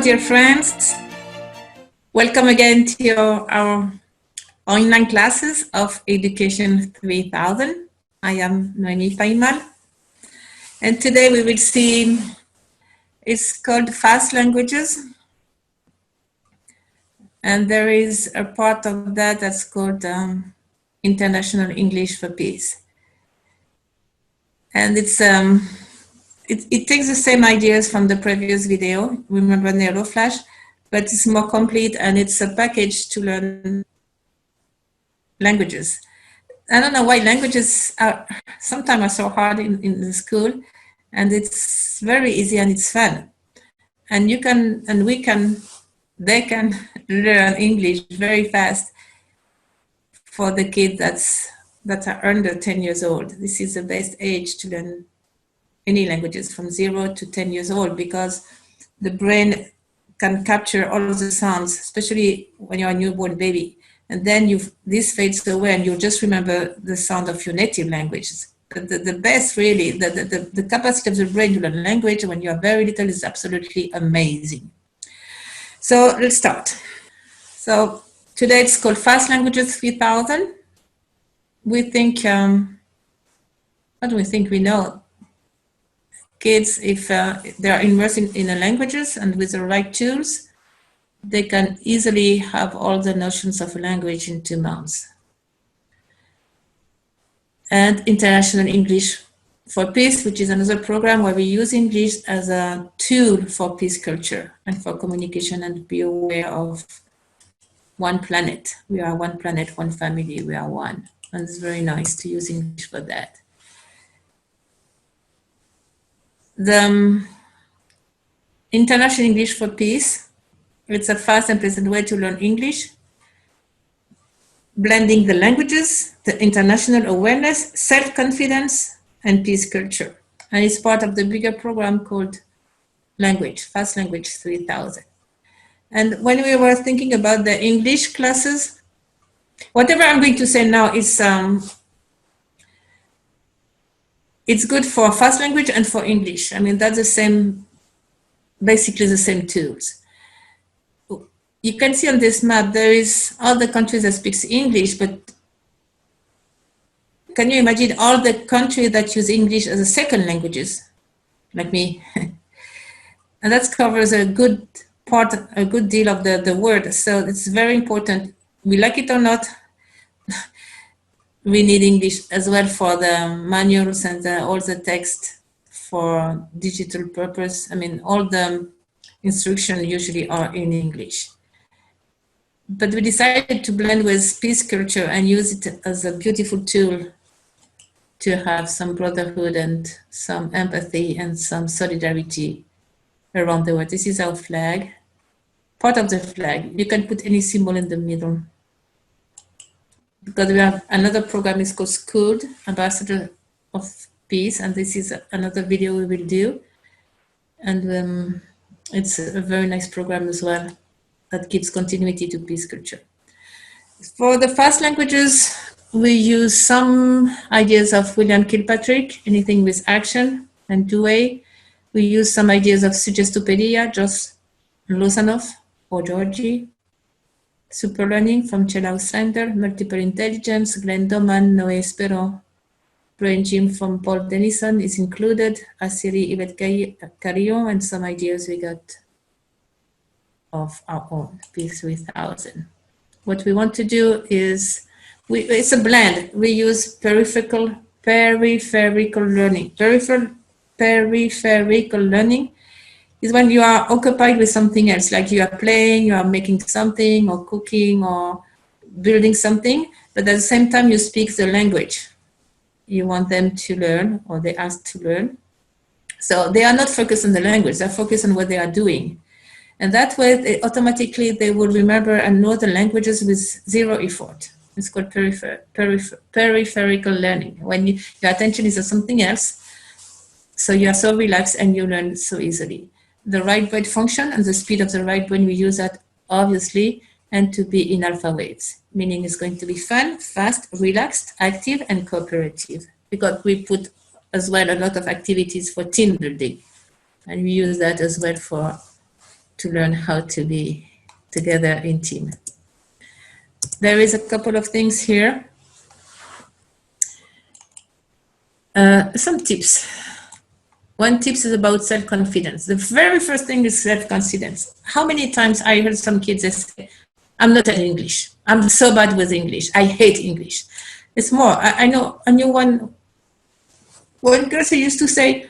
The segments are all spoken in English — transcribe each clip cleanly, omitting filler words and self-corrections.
dear friends. Welcome again to our online classes of Education 3000. I am Noemi Paimal. And today we will see, it's called Fast Languages. And there is a part of that that's called International English for Peace. And it takes the same ideas from the previous video, remember NeuroFlash, but it's more complete and it's a package to learn languages. I don't know why languages are sometimes so hard in the school, and it's very easy and it's fun. And you can, and we can, they can learn English very fast for the kids that are under 10 years old. This is the best age to learn any languages, from 0 to 10 years old, because the brain can capture all of the sounds, especially when you're a newborn baby. And then this fades away and you'll just remember the sound of your native languages. The best, really, the capacity of the brain to learn language when you are very little is absolutely amazing. So let's start. So today it's called Fast Languages 3000. We think, what do we think we know? Kids, if they are immersed in the languages and with the right tools, they can easily have all the notions of a language in 2 months. And International English for Peace, which is another program where we use English as a tool for peace culture and for communication, and be aware of one planet. We are one planet, one family, we are one. And it's very nice to use English for that. The International English for Peace, it's a fast and pleasant way to learn English, blending the languages, the international awareness, self-confidence, and peace culture. And it's part of the bigger program called Fast Language 3000. And when we were thinking about the English classes, whatever I'm going to say now is it's good for fast language and for English. I mean, that's the same, basically the same tools. You can see on this map, there is all the countries that speaks English, but can you imagine all the countries that use English as a second languages, like me? And that covers a good part, a good deal of the world. So it's very important, we like it or not, we need English as well for the manuals and all the text for digital purpose. I mean, all the instructions usually are in English. But we decided to blend with peace culture and use it as a beautiful tool to have some brotherhood and some empathy and some solidarity around the world. This is our flag, part of the flag. You can put any symbol in the middle. Because we have another program, is called School, Ambassador of Peace, and this is another video we will do. And it's a very nice program as well that gives continuity to peace culture. For the fast languages, we use some ideas of William Kilpatrick, anything with action and two-way. We use some ideas of Suggestopedia, Josh Lozanoff or Georgie. Super Learning from Chela Auslander, Multiple Intelligence, Glenn Doman, Noé Esperon. Brain Gym from Paul Denison is included, Assiri Yvette Carillon, and some ideas we got of our own, Peace 3000. What we want to do is, it's a blend. We use peripheral learning. Peripheral learning is when you are occupied with something else, like you are playing, you are making something, or cooking, or building something, but at the same time you speak the language you want them to learn, or they ask to learn. So they are not focused on the language, they're focused on what they are doing. And that way, automatically they will remember and know the languages with zero effort. It's called peripheral learning. When your attention is on something else, so you are so relaxed and you learn so easily. The right brain function and the speed of the right brain, we use that obviously, and to be in alpha waves, meaning it's going to be fun, fast, relaxed, active, and cooperative. Because we put as well a lot of activities for team building, and we use that as well to learn how to be together in team. There is a couple of things here. Some tips. One tip is about self-confidence. The very first thing is self-confidence. How many times I heard some kids say, I'm not at English. I'm so bad with English. I hate English. It's more, I knew one girl who used to say,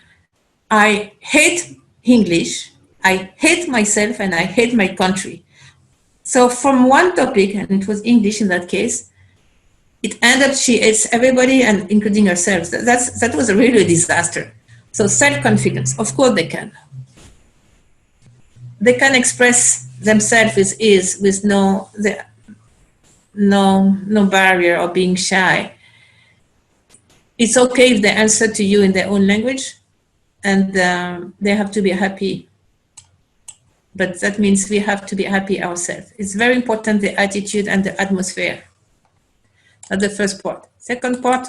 I hate English, I hate myself, and I hate my country. So from one topic, and it was English in that case, it ended up she hates everybody, and including herself. That was a really disaster. So self-confidence, of course they can. They can express themselves with ease, with no barrier or being shy. It's okay if they answer to you in their own language, and they have to be happy. But that means we have to be happy ourselves. It's very important, the attitude and the atmosphere. That's the first part. Second part,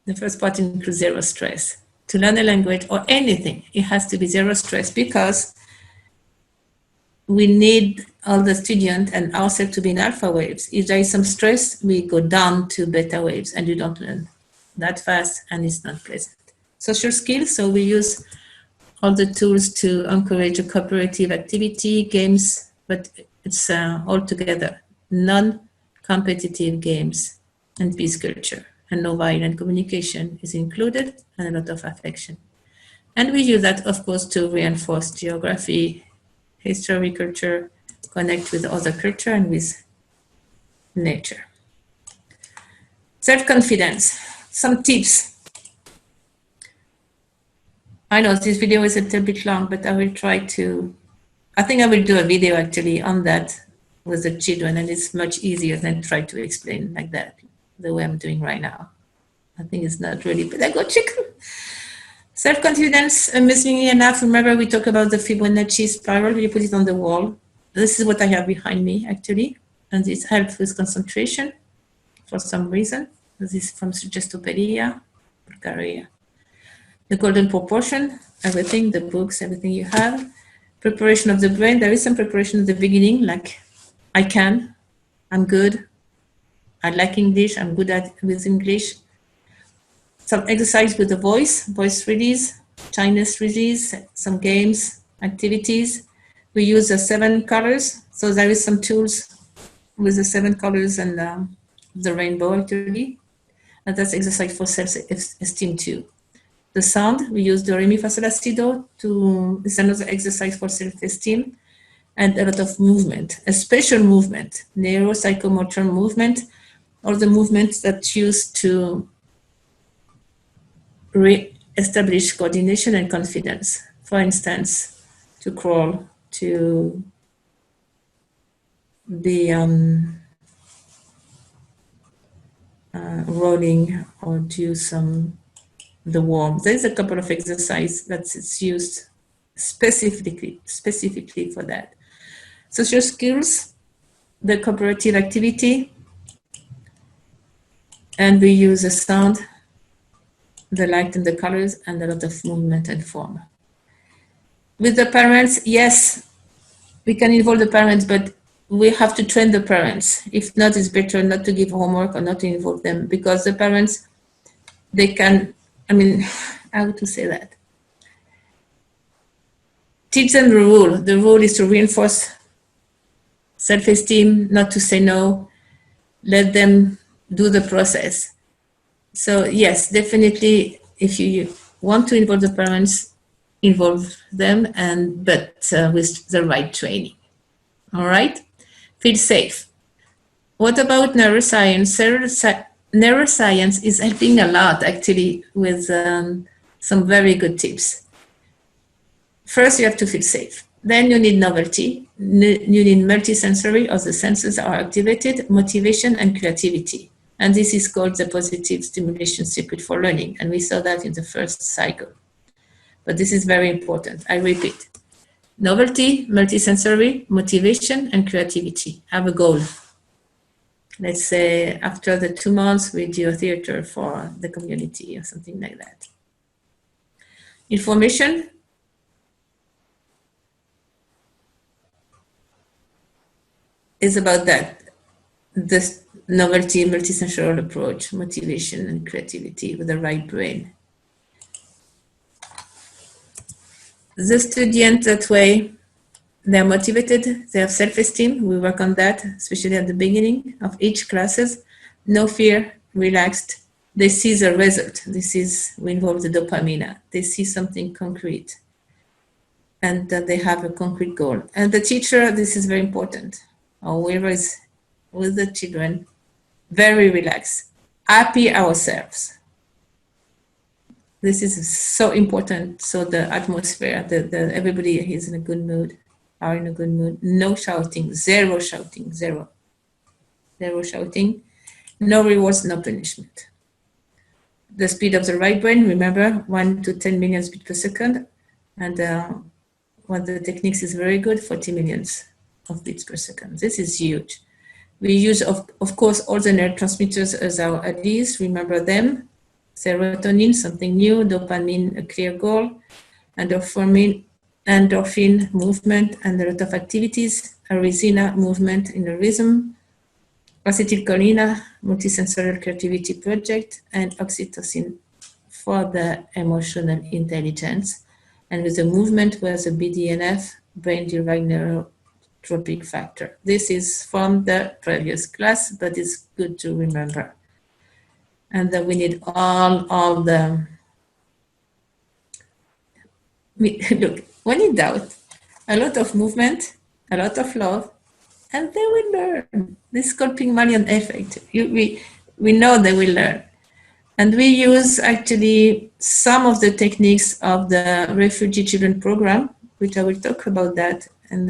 the first part includes zero stress. To learn a language or anything, it has to be zero stress, because we need all the students and ourselves to be in alpha waves. If there is some stress, we go down to beta waves, and you don't learn that fast, and it's not pleasant. Social skills, so we use all the tools to encourage a cooperative activity, games, but it's all together, non-competitive games and peace culture. And no-violent communication is included, and a lot of affection. And we use that, of course, to reinforce geography, history, culture, connect with other culture and with nature. Self-confidence, some tips. I know this video is a little bit long, but I will try to, I think I will do a video actually on that with the children, and it's much easier than try to explain like that, the way I'm doing right now. I think it's not really pedagogic. Self-confidence, amazingly enough, remember we talked about the Fibonacci spiral, you put it on the wall. This is what I have behind me actually, and it helps with concentration for some reason. This is from Suggestopedia, Bulgaria. The golden proportion, everything, the books, everything you have. Preparation of the brain, there is some preparation at the beginning, like I can, I'm good, I like English, I'm good with English. Some exercise with the voice release, Chinese release, some games, activities. We use the 7 colors, so there is some tools with the 7 colors and the rainbow actually, and that's exercise for self-esteem too. The sound, we use do, re, mi, fa, sol, la, si, do, it's another exercise for self-esteem, and a lot of movement, a special movement, neuropsychomotor movement, or the movements that used to re-establish coordination and confidence. For instance, to crawl, to be rolling, or do the warm. There's a couple of exercises that's used specifically for that. Social skills, the cooperative activity, and we use the sound, the light and the colors, and a lot of movement and form. With the parents, yes, we can involve the parents, but we have to train the parents. If not, it's better not to give homework or not to involve them, because the parents, they can, how to say that? Teach them the rule. The rule is to reinforce self-esteem, not to say no, let them do the process. So yes, definitely, if you want to involve the parents, involve them, but with the right training. All right? Feel safe. What about neuroscience? Neuroscience is helping a lot, actually, with some very good tips. First, you have to feel safe. Then you need novelty. You need multisensory, or the senses are activated, motivation, and creativity. And this is called the positive stimulation circuit for learning. And we saw that in the first cycle. But this is very important. I repeat. Novelty, multisensory, motivation, and creativity. Have a goal. Let's say after the 2 months, we do a theater for the community or something like that. Information is about that, this novelty, multisensorial approach, motivation and creativity with the right brain. The student that way, they're motivated, they have self-esteem. We work on that, especially at the beginning of each classes. No fear, relaxed. They see the result. We involve the dopamine. They see something concrete. And they have a concrete goal. And the teacher, this is very important. Whoever is with the children, very relaxed, happy ourselves. This is so important. So the atmosphere, everybody is in a good mood, are in a good mood. No shouting, zero shouting, zero shouting. No rewards, no punishment. The speed of the right brain, remember, 1 to 10 million beats per second. And one of the techniques is very good, 40 millions of beats per second. This is huge. We use, of course, all the neurotransmitters as our allies. Remember them. Serotonin, something new. Dopamine, a clear goal. Endorphin, movement, and a lot of activities. Arisina, movement in a rhythm. Acetylcholine, multisensorial creativity project. And oxytocin for the emotional intelligence. And with the movement was a BDNF, brain-derived neurotropic factor. This is from the previous class, but it's good to remember. And then we need all the, look, when in doubt, a lot of movement, a lot of love, and they will learn. This is called Pygmalion effect. We know they will learn. And we use actually some of the techniques of the Refugee Children Program, which I will talk about that in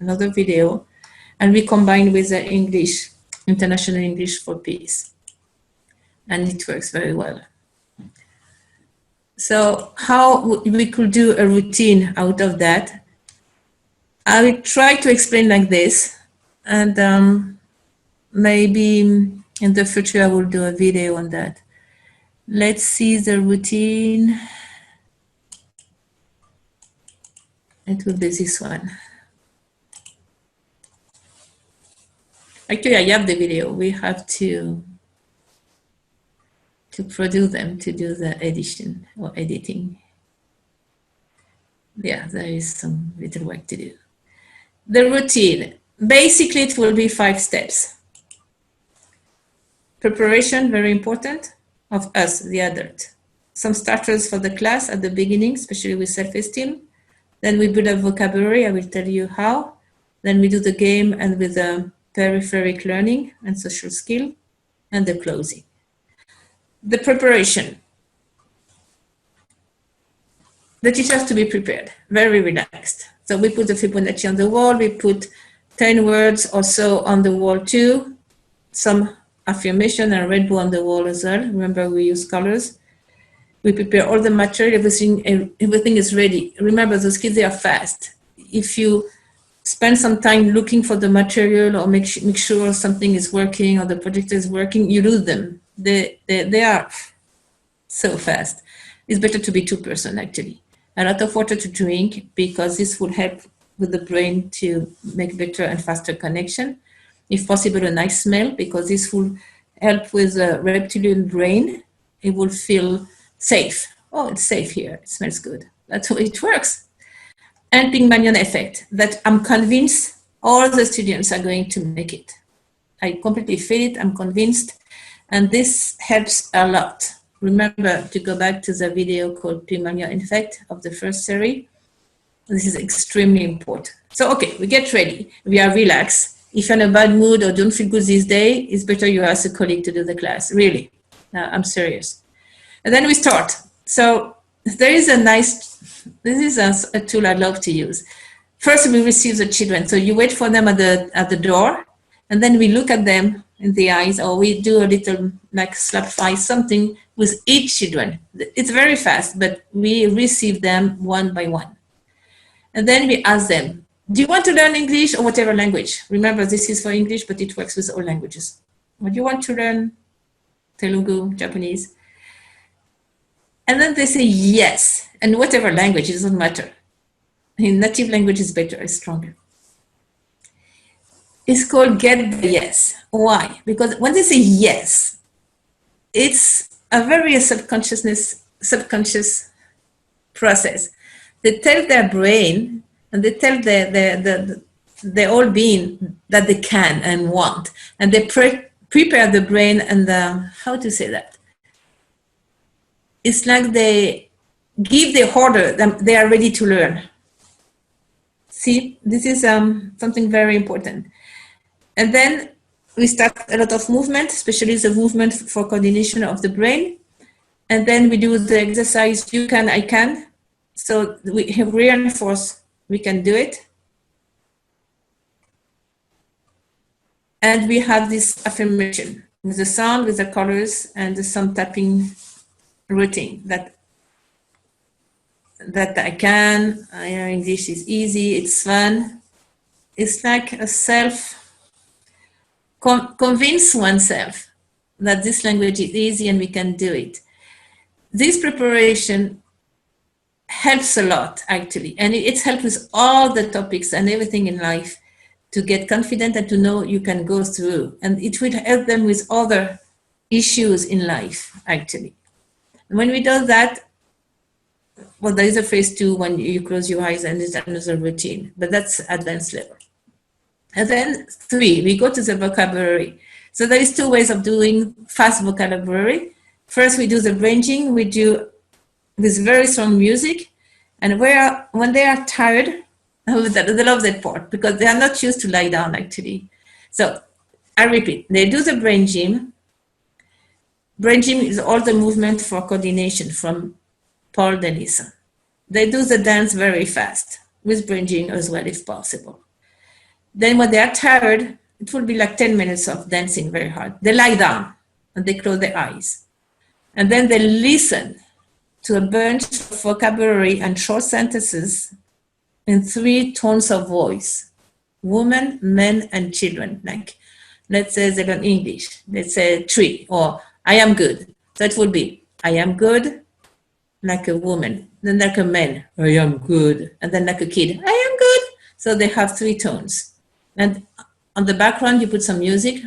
another video. And we combine with the English, International English for Peace. And it works very well. So how we could do a routine out of that, I will try to explain like this. And maybe in the future, I will do a video on that. Let's see the routine. It will be this one. Actually, I have the video. We have to produce them, to do the edition or editing. Yeah, there is some little work to do. The routine. Basically, it will be 5 steps. Preparation, very important, of us, the adult. Some starters for the class at the beginning, especially with self-esteem. Then we build up vocabulary, I will tell you how. Then we do the game and with the peripheral learning and social skill, and the closing. The preparation. The teacher has to be prepared, very relaxed. So we put the Fibonacci on the wall, we put 10 words or so on the wall too, some affirmation and Red Bull on the wall as well. Remember, we use colors. We prepare all the material, everything is ready. Remember, those kids, they are fast. If you spend some time looking for the material or make sure something is working or the projector is working, you lose them. They are so fast. It's better to be 2 person actually. A lot of water to drink because this will help with the brain to make better and faster connection. If possible, a nice smell because this will help with the reptilian brain. It will feel safe. Oh, it's safe here. It smells good. That's how it works. And Pygmalion effect, that I'm convinced all the students are going to make it. I completely feel it. I'm convinced. And this helps a lot. Remember to go back to the video called Pygmalion effect of the first series. This is extremely important. So, okay, we get ready. We are relaxed. If you're in a bad mood or don't feel good this day, it's better you ask a colleague to do the class. Really, I'm serious. And then we start. So there is this is a tool I love to use. First, we receive the children. So you wait for them at the door, and then we look at them in the eyes, or we do a little like slap face, something with each children. It's very fast, but we receive them one by one. And then we ask them, do you want to learn English or whatever language? Remember, this is for English, but it works with all languages. What do you want to learn? Telugu, Japanese? And then they say yes, and whatever language, it doesn't matter. In native language is better, it's stronger. It's called get the yes. Why? Because when they say yes, it's a very subconscious process. They tell their brain and they tell their whole being that they can and want, and they prepare the brain and how to say that? It's like they give the order that they are ready to learn. See, this is something very important. And then we start a lot of movement, especially the movement for coordination of the brain. And then we do the exercise, you can, I can. So we have reinforced, we can do it. And we have this affirmation with the sound, with the colors, and the some tapping routine that I can, English is easy, it's fun. It's like a convince oneself that this language is easy and we can do it. This preparation helps a lot, actually, and it's helped with all the topics and everything in life to get confident and to know you can go through, and it will help them with other issues in life, actually. And when we do that, well, there is a phase 2 when you close your eyes and it's another routine, but that's advanced level. And then 3, we go to the vocabulary. So there is 2 ways of doing fast vocabulary. First, we do the ranging, we do with very strong music, and when they are tired, they love that part because they are not used to lie down, actually. So I repeat, they do the brain gym. Brain gym is all the movement for coordination from Paul Denison. They do the dance very fast with brain gym as well, if possible. Then when they are tired, it will be like 10 minutes of dancing very hard. They lie down and they close their eyes. And then they listen to a bunch of vocabulary and short sentences in 3 tones of voice: women, men, and children. Like, let's say they learn English. Let's say 3, or I am good. So it will be, I am good, like a woman. Then like a man, I am good. And then like a kid, I am good. So they have 3 tones. And on the background, you put some music,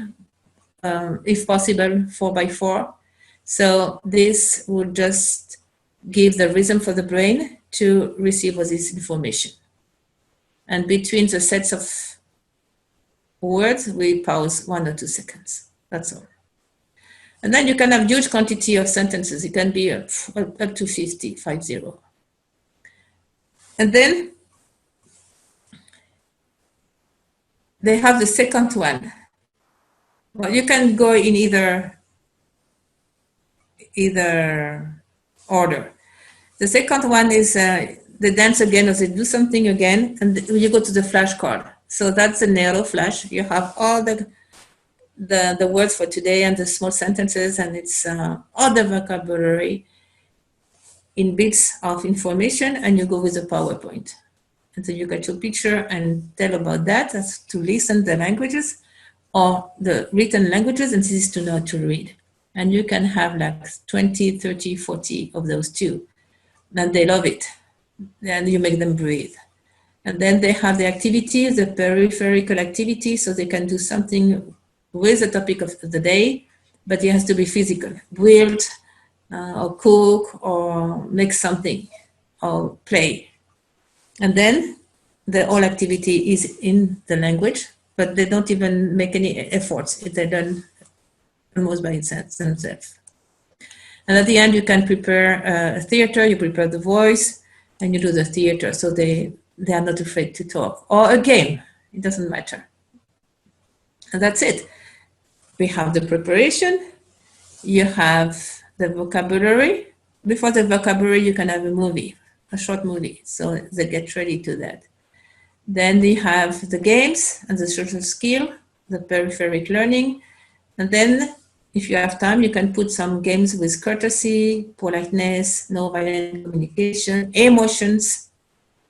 if possible, 4x4. So this would just give the rhythm for the brain to receive all this information. And between the sets of words, we pause 1 or 2 seconds. That's all. And then you can have huge quantity of sentences. It can be up to 50. And then they have the second one. Well, you can go in either order. The second one is they dance again or they do something again, and you go to the flashcard. So that's the narrow flash. You have all the words for today and the small sentences, and it's all the vocabulary in bits of information, and you go with a PowerPoint. And so you get your picture and tell about that. That's to listen the languages or the written languages, and this is to know how to read. And you can have like 20, 30, 40 of those too. And they love it. And you make them breathe. And then they have the activity, the peripheral activity, so they can do something with the topic of the day, but it has to be physical. Build or cook or make something or play. And then the whole activity is in the language, but they don't even make any efforts. They're done almost by themselves. And at the end, you can prepare a theater, you prepare the voice, and you do the theater. So they are not afraid to talk. Or a game, it doesn't matter. And that's it. We have the preparation, you have the vocabulary. Before the vocabulary, you can have a movie, a short movie. So they get ready to that. Then we have the games and the social skill, the peripheral learning. And then if you have time, you can put some games with courtesy, politeness, non-violent communication, emotions.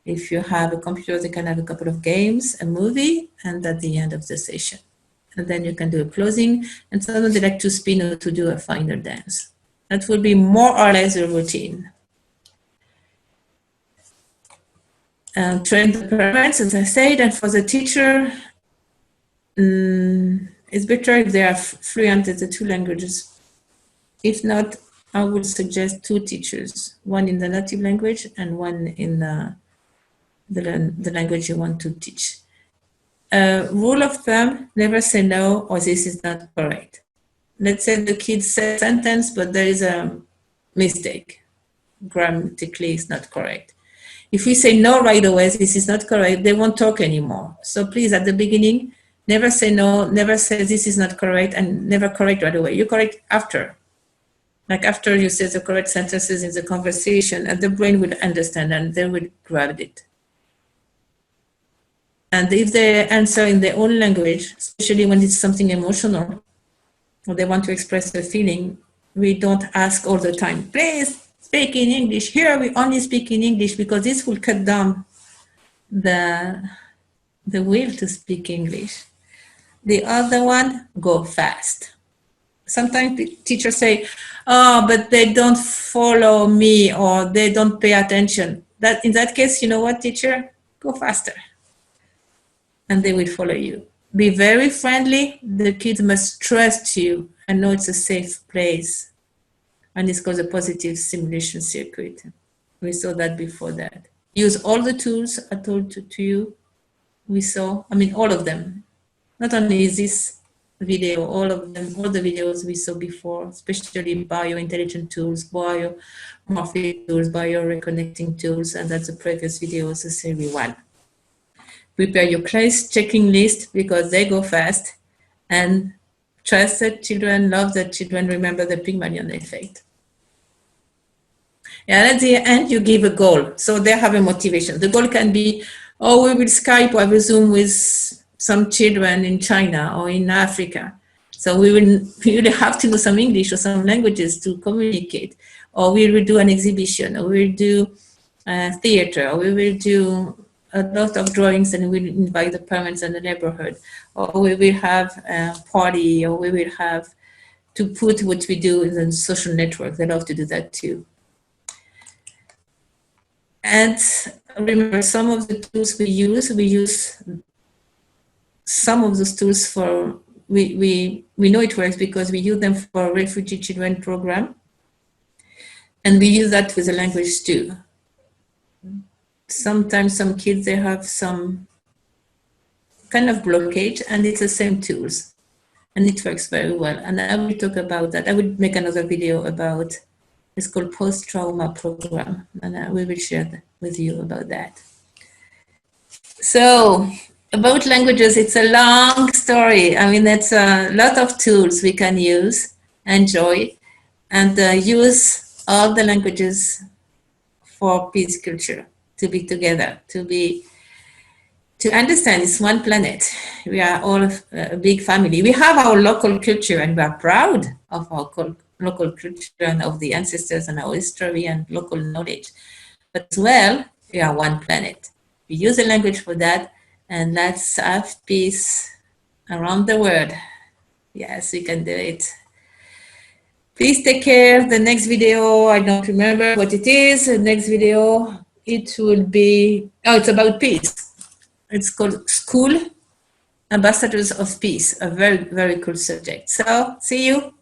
If you have a computer, they can have a couple of games, a movie, and at the end of the session. And then you can do a closing. And sometimes they like to spin or to do a final dance. That will be more or less the routine. Train the parents, as I said, and for the teacher, it's better if they are fluent in the two languages. If not, I would suggest two teachers, one in the native language and one in the language you want to teach. Rule of thumb, never say no or this is not correct. Let's say the kid says a sentence, but there is a mistake. Grammatically, it's not correct. If we say no right away, this is not correct, they won't talk anymore. So please, at the beginning, never say no, never say this is not correct, and never correct right away. You correct after. Like after you say the correct sentences in the conversation, and the brain will understand and they will grab it. And if they answer in their own language, especially when it's something emotional, or they want to express a feeling, we don't ask all the time, please speak in English. Here we only speak in English, because this will cut down the will to speak English. The other one, go fast. Sometimes teachers say, oh, but they don't follow me or they don't pay attention. That in that case, you know what, teacher? Go faster. And they will follow you. Be very friendly. The kids must trust you and know it's a safe place. And it's called a positive simulation circuit. We saw that before that. Use all the tools I told to you. We saw, I mean, all of them. Not only this video, all of them, all the videos we saw before, especially bio-intelligent tools, biomorphic tools, bio-reconnecting tools, and that's the previous videos, the series 1. Prepare your class checking list because they go fast, and trust that children, love that children, remember the Pygmalion effect. And at the end, you give a goal. So they have a motivation. The goal can be, oh, we will Skype or we Zoom with some children in China or in Africa. So we will have to know some English or some languages to communicate. Or we will do an exhibition, or we will do theater, or we will do a lot of drawings and we'll invite the parents and the neighborhood. Or we will have a party, or we will have to put what we do in the social network. They love to do that too. And remember, some of the tools we use some of those tools for, we know it works because we use them for refugee children program. And we use that with the language too. Sometimes some kids, they have some kind of blockage and it's the same tools. And it works very well. And I will talk about that. I will make another video about, it's called post-trauma program. And we will share with you about that. So about languages, it's a long story. I mean, it's a lot of tools we can use, enjoy, and use all the languages for peace culture, to be together, to understand it's one planet. We are all a big family. We have our local culture and we are proud of our local culture and of the ancestors and our history and local knowledge. But as well, we are one planet. We use the language for that, and let's have peace around the world. Yes, we can do it. Please take care. The next video, I don't remember what it is. The next video, it will be, oh, it's about peace. It's called School Ambassadors of Peace, a very, very cool subject. So, see you.